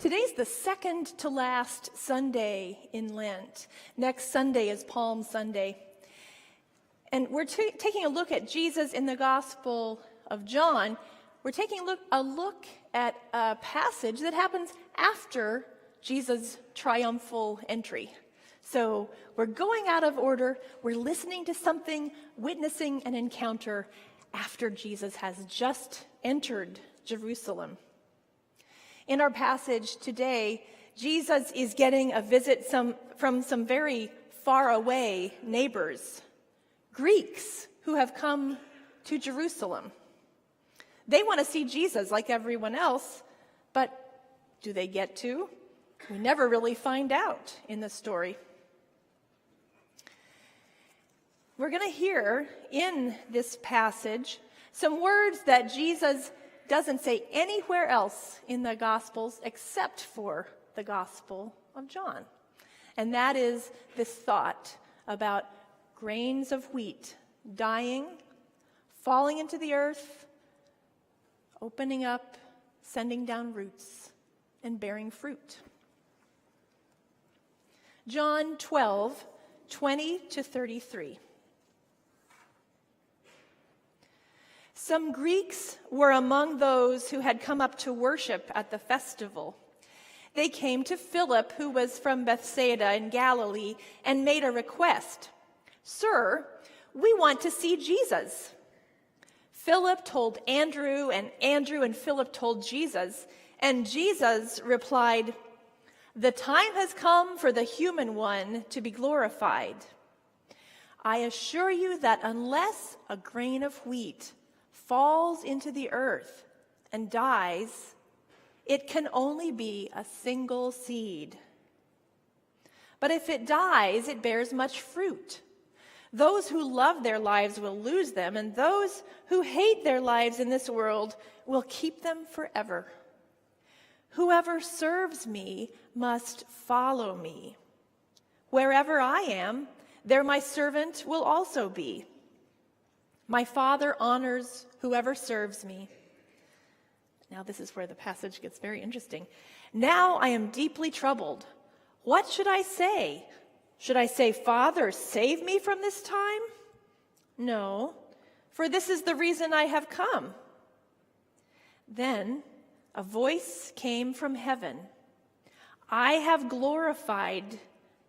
Today's the second to last Sunday in Lent. Next Sunday is Palm Sunday. And we're taking a look at Jesus in the Gospel of John. We're taking a look at a passage that happens after Jesus' triumphal entry. So we're going out of order. We're listening to something, witnessing an encounter after Jesus has just entered Jerusalem. In our passage today, Jesus is getting a visit from some very far away neighbors, Greeks who have come to Jerusalem. They want to see Jesus like everyone else, but do they get to? We never really find out in the story. We're going to hear in this passage some words that Jesus doesn't say anywhere else in the Gospels except for the Gospel of John. And that is this thought about grains of wheat dying, falling into the earth, opening up, sending down roots, and bearing fruit. John 12, 20 to 33. Some Greeks were among those who had come up to worship at the festival. They came to Philip, who was from Bethsaida in Galilee, and made a request. "Sir, we want to see Jesus." Philip told Andrew, and Andrew and Philip told Jesus, and Jesus replied, "The time has come for the human one to be glorified. I assure you that unless a grain of wheat falls into the earth and dies, it can only be a single seed. But if it dies, it bears much fruit. Those who love their lives will lose them, and those who hate their lives in this world will keep them forever. Whoever serves me must follow me. Wherever I am, there my servant will also be. My Father honors whoever serves me." Now this is where the passage gets very interesting. "Now I am deeply troubled. What should I say? Should I say, 'Father, save me from this time'? No, for this is the reason I have come." Then a voice came from heaven. "I have glorified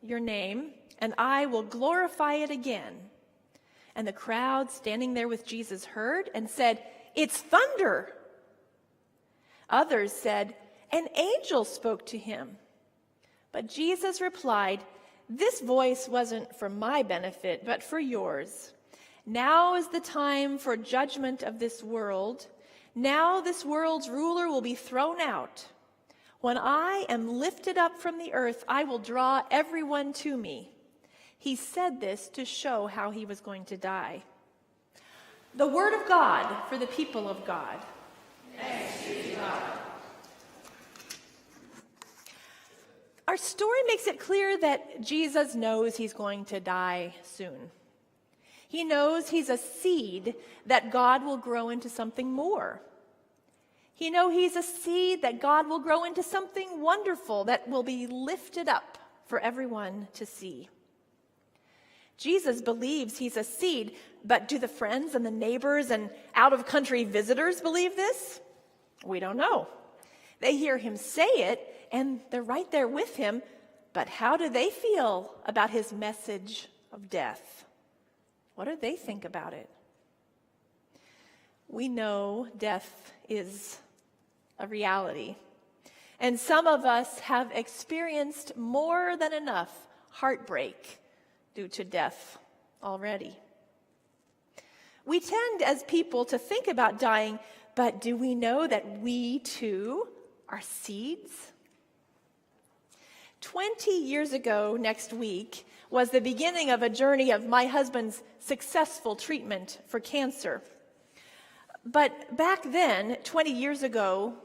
your name, and I will glorify it again." And the crowd standing there with Jesus heard and said, "It's thunder." Others said, "An angel spoke to him." But Jesus replied, "This voice wasn't for my benefit, but for yours. Now is the time for judgment of this world. Now this world's ruler will be thrown out. When I am lifted up from the earth, I will draw everyone to me." He said this to show how he was going to die. The word of God for the people of God. Thanks be to God. Our story makes it clear that Jesus knows he's going to die soon. He knows he's a seed that God will grow into something more. He knows he's a seed that God will grow into something wonderful that will be lifted up for everyone to see. Jesus believes he's a seed, but do the friends and the neighbors and out-of-country visitors believe this? We don't know. They hear him say it, and they're right there with him, but how do they feel about his message of death? What do they think about it? We know death is a reality, and some of us have experienced more than enough heartbreak due to death already. We tend as people to think about dying, but do we know that we too are seeds? 20 years ago next week was the beginning of a journey of my husband's successful treatment for cancer. But back then, 20 years ago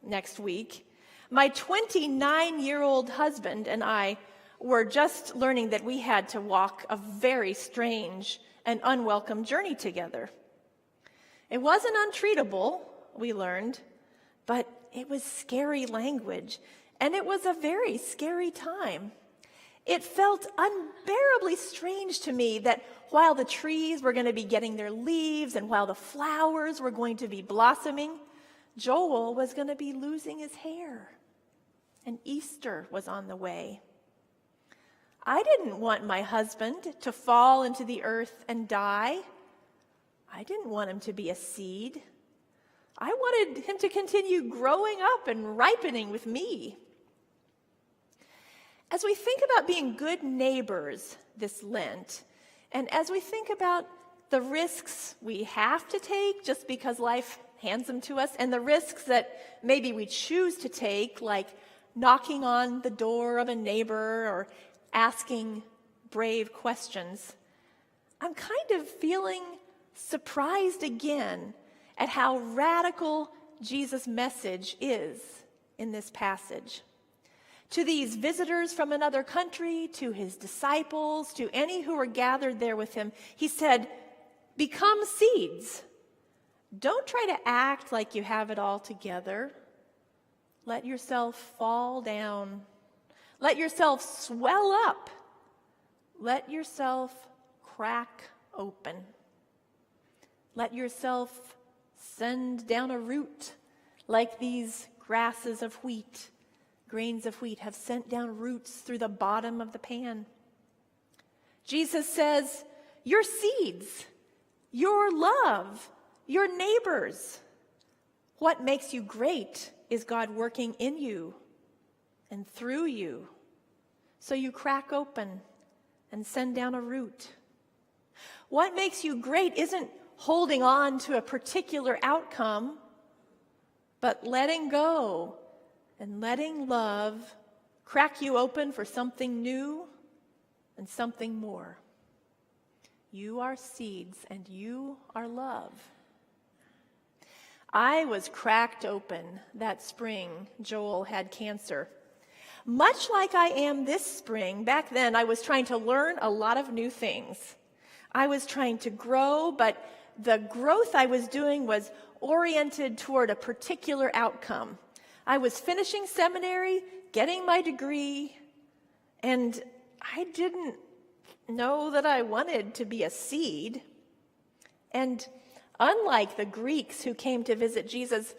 next week, my 29-year-old husband and I were just learning that we had to walk a very strange and unwelcome journey together. It wasn't untreatable, we learned, but it was scary language, and it was a very scary time. It felt unbearably strange to me that while the trees were going to be getting their leaves and while the flowers were going to be blossoming, Joel was going to be losing his hair, and Easter was on the way. I didn't want my husband to fall into the earth and die. I didn't want him to be a seed. I wanted him to continue growing up and ripening with me. As we think about being good neighbors this Lent, and as we think about the risks we have to take just because life hands them to us, and the risks that maybe we choose to take, like knocking on the door of a neighbor or asking brave questions, I'm kind of feeling surprised again at how radical Jesus' message is in this passage. To these visitors from another country, to his disciples, to any who were gathered there with him, he said, become seeds. Don't try to act like you have it all together. Let yourself fall down. Let yourself swell up. Let yourself crack open. Let yourself send down a root like these grasses of wheat. Grains of wheat have sent down roots through the bottom of the pan. Jesus says, your seeds, your love, your neighbors. What makes you great is God working in you and through you. So you crack open and send down a root. What makes you great isn't holding on to a particular outcome, but letting go and letting love crack you open for something new and something more. You are seeds and you are love. I was cracked open that spring Joel had cancer. Much like I am this spring, back then I was trying to learn a lot of new things. I was trying to grow, but the growth I was doing was oriented toward a particular outcome. I was finishing seminary, getting my degree, and I didn't know that I wanted to be a seed. And unlike the Greeks who came to visit Jesus,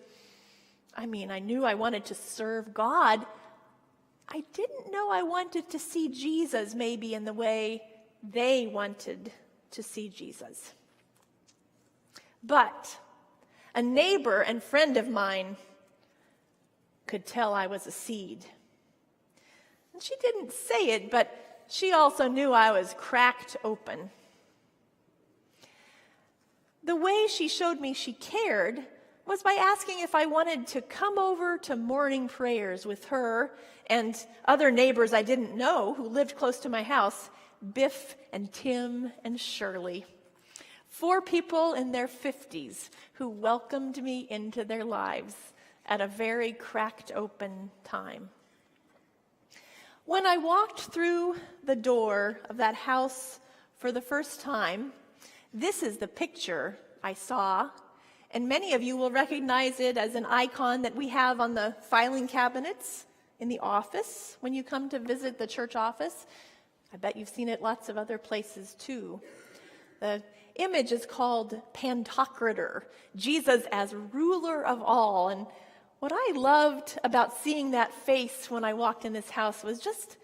I knew I wanted to serve God. I didn't know I wanted to see Jesus maybe in the way they wanted to see Jesus. But a neighbor and friend of mine could tell I was a seed. And she didn't say it, but she also knew I was cracked open. The way she showed me she cared was by asking if I wanted to come over to morning prayers with her and other neighbors I didn't know who lived close to my house, Biff and Tim and Shirley. 4 people in their 50s who welcomed me into their lives at a very cracked open time. When I walked through the door of that house for the first time, this is the picture I saw, and many of you will recognize it as an icon that we have on the filing cabinets in the office when you come to visit the church office. I bet you've seen it lots of other places too. The image is called Pantocrator, Jesus as ruler of all. And what I loved about seeing that face when I walked in this house was just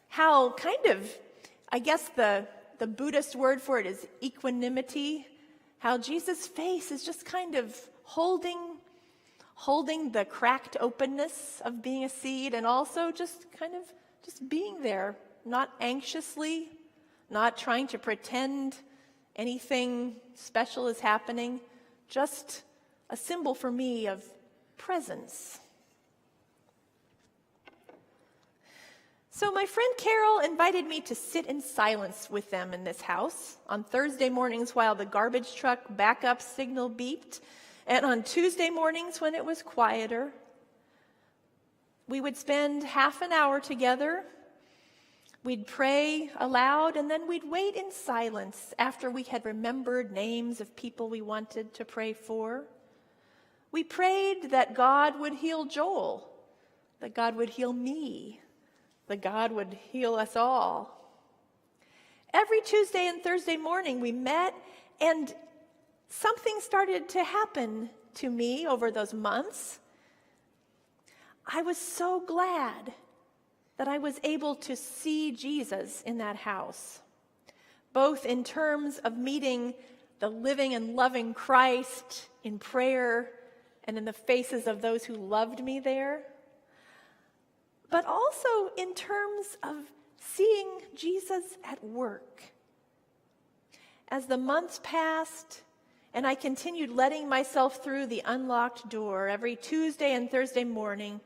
how I guess the Buddhist word for it is equanimity, how Jesus' face is just kind of holding the cracked openness of being a seed, and also just being there, not anxiously, not trying to pretend anything special is happening, just a symbol for me of presence. So my friend Carol invited me to sit in silence with them in this house on Thursday mornings while the garbage truck backup signal beeped, and on Tuesday mornings when it was quieter. We would spend half an hour together. We'd pray aloud, and then we'd wait in silence after we had remembered names of people we wanted to pray for. We prayed that God would heal Joel, that God would heal me, that God would heal us all. Every Tuesday and Thursday morning we met, and something started to happen to me over those months. I was so glad that I was able to see Jesus in that house, both in terms of meeting the living and loving Christ in prayer and in the faces of those who loved me there, but also in terms of seeing Jesus at work. As the months passed and I continued letting myself through the unlocked door every Tuesday and Thursday morning,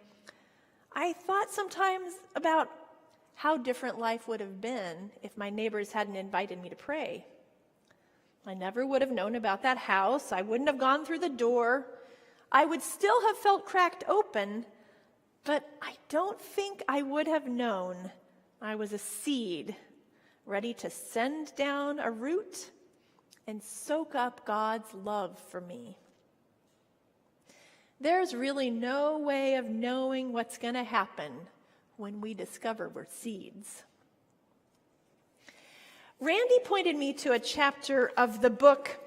I thought sometimes about how different life would have been if my neighbors hadn't invited me to pray. I never would have known about that house. I wouldn't have gone through the door. I would still have felt cracked open, but I don't think I would have known I was a seed ready to send down a root and soak up God's love for me. There's really no way of knowing what's going to happen when we discover we're seeds. Randy pointed me to a chapter of the book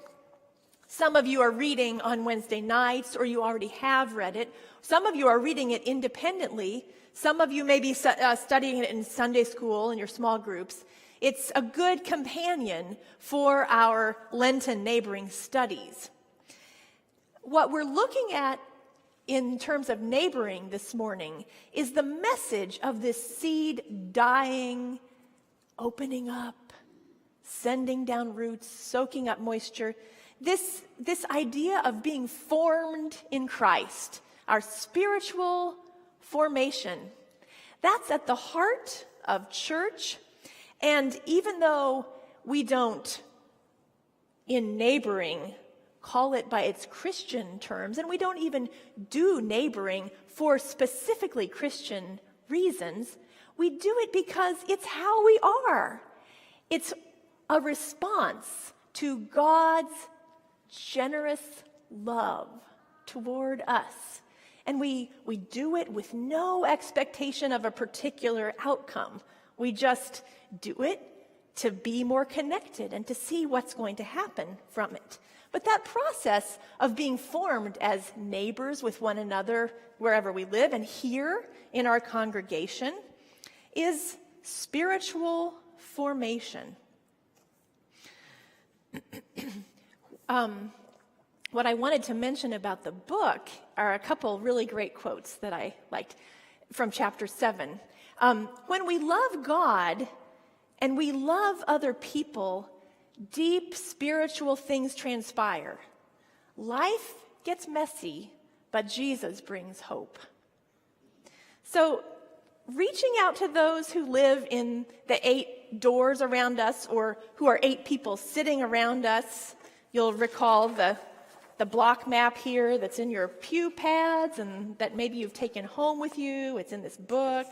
some of you are reading on Wednesday nights, or you already have read it. Some of you are reading it independently. Some of you may be studying it in Sunday school in your small groups. It's a good companion for our Lenten neighboring studies. What we're looking at in terms of neighboring this morning is the message of this seed dying, opening up, sending down roots, soaking up moisture. This idea of being formed in Christ, our spiritual formation, that's at the heart of church. And even though we don't, in neighboring, call it by its Christian terms, and we don't even do neighboring for specifically Christian reasons, we do it because it's how we are. It's a response to God's generous love toward us. And we do it with no expectation of a particular outcome. We just do it to be more connected and to see what's going to happen from it. But that process of being formed as neighbors with one another wherever we live and here in our congregation is spiritual formation. What I wanted to mention about the book are a couple really great quotes that I liked from chapter 7. When we love God and we love other people, deep spiritual things transpire. Life gets messy, but Jesus brings hope. So, reaching out to those who live in the 8 doors around us, or who are 8 people sitting around us, you'll recall the block map here that's in your pew pads and that maybe you've taken home with you. It's in this book.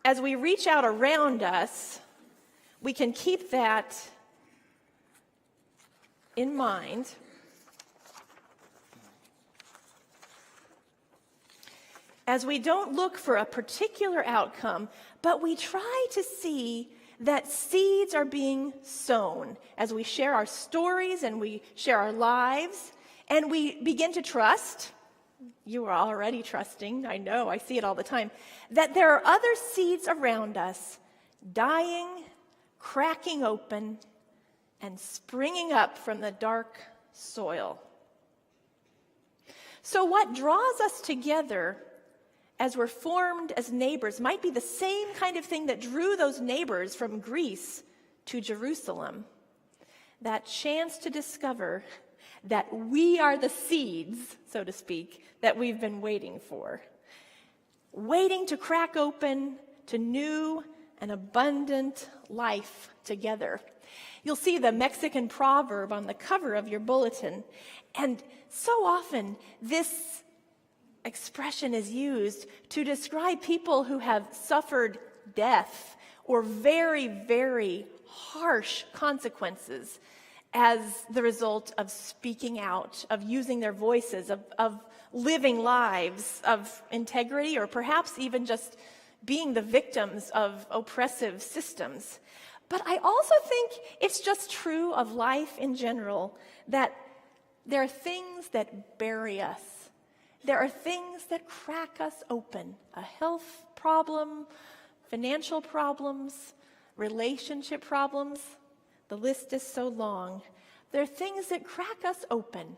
As we reach out around us, we can keep that in mind. As we don't look for a particular outcome, but we try to see that seeds are being sown as we share our stories and we share our lives, and we begin to trust. You are already trusting, I know, I see it all the time, that there are other seeds around us dying, cracking open, and springing up from the dark soil. So what draws us together as we're formed as neighbors might be the same kind of thing that drew those neighbors from Greece to Jerusalem. That chance to discover that we are the seeds, so to speak, that we've been waiting for. Waiting to crack open to new and abundant life together. You'll see the Mexican proverb on the cover of your bulletin. And so often this expression is used to describe people who have suffered death or very, very harsh consequences as the result of speaking out, of using their voices, of living lives of integrity, or perhaps even just being the victims of oppressive systems. But I also think it's just true of life in general that there are things that bury us. There are things that crack us open. A health problem, financial problems, relationship problems. The list is so long. There are things that crack us open.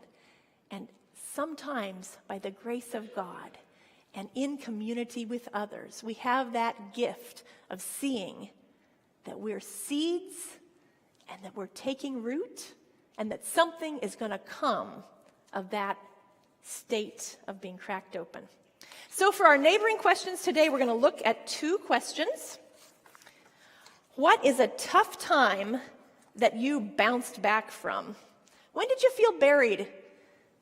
And sometimes, by the grace of God and in community with others, we have that gift of seeing that we're seeds and that we're taking root and that something is going to come of that state of being cracked open. So for our neighboring questions today, we're going to look at two questions. What is a tough time that you bounced back from? When did you feel buried,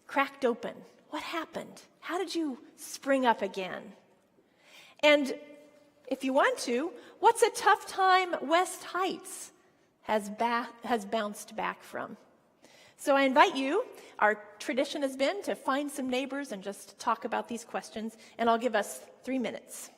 cracked open? What happened? How did you spring up again? And if you want to, what's a tough time West Heights has bounced back from? So I invite you, our tradition has been to find some neighbors and just talk about these questions, and I'll give us 3 minutes.